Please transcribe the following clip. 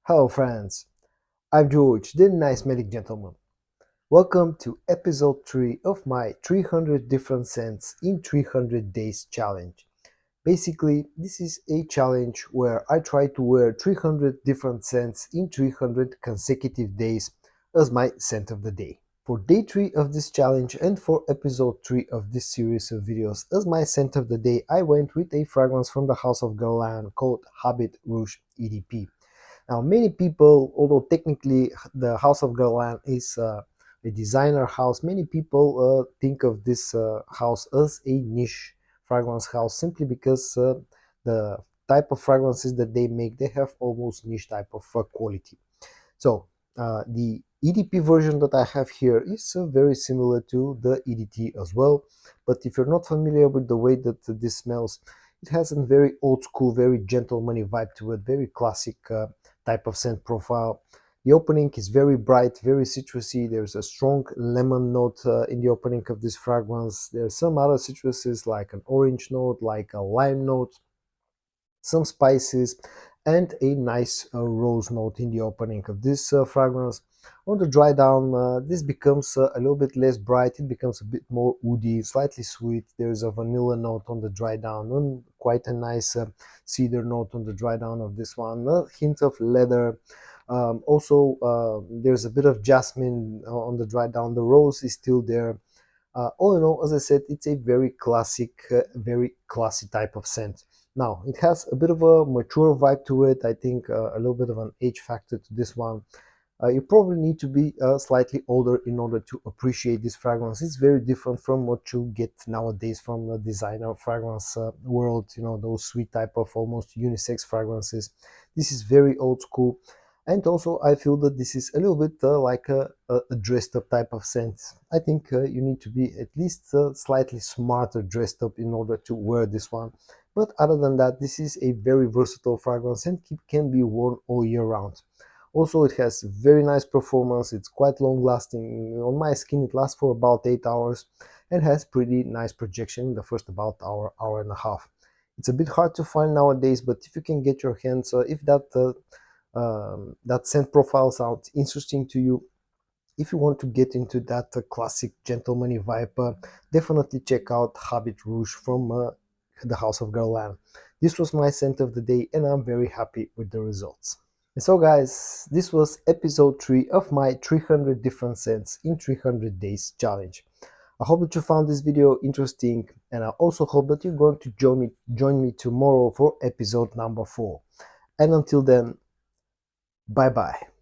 Hello friends, I'm George, the nice medic gentleman. Welcome to episode 3 of my 300 different scents in 300 days challenge. Basically, this is a challenge where I try to wear 300 different scents in 300 consecutive days as my scent of the day. For day 3 of this challenge and for episode 3 of this series of videos as my scent of the day, I went with a fragrance from the house of Guerlain called Habit Rouge EDP. Now, many people, although technically the House of Guerlain is a designer house, many people think of this house as a niche fragrance house simply because the type of fragrances that they make, they have almost niche type of quality. So the EDP version that I have here is very similar to the EDT as well. But if you're not familiar with the way that this smells, it has a very old school, very gentlemanly vibe to it, very classic type of scent profile. The opening is very bright, very citrusy. There's a strong lemon note in the opening of this fragrance. There's some other citruses like an orange note, like a lime note, some spices, and a nice rose note in the opening of this fragrance. On the dry down, this becomes a little bit less bright. It becomes a bit more woody, slightly sweet. There's a vanilla note on the dry down and quite a nice cedar note on the dry down of this one. A hint of leather. Also, there's a bit of jasmine on the dry down. The rose is still there. All in all, as I said, it's a very classic, very classy type of scent. Now, it has a bit of a mature vibe to it. I think a little bit of an age factor to this one. You probably need to be slightly older in order to appreciate this fragrance. It's very different from what you get nowadays from the designer fragrance world, you know, those sweet type of almost unisex fragrances. This is very old school. And also, I feel that this is a little bit like a dressed up type of scent. I think you need to be at least slightly smarter dressed up in order to wear this one. But other than that, this is a very versatile fragrance and it can be worn all year round. Also, it has very nice performance. It's quite long lasting. On my skin, it lasts for about 8 hours and has pretty nice projection in the first about hour and a half. It's a bit hard to find nowadays, but if you can get your hands, if that scent profile sounds interesting to you, if you want to get into that classic gentlemanly vibe, definitely check out Habit Rouge from the House of Guerlain. This was my scent of the day and I'm very happy with the results. And so guys, this was episode 3 of my 300 different scents in 300 days challenge. I hope that you found this video interesting and I also hope that you're going to join me tomorrow for episode number 4. And until then, bye bye.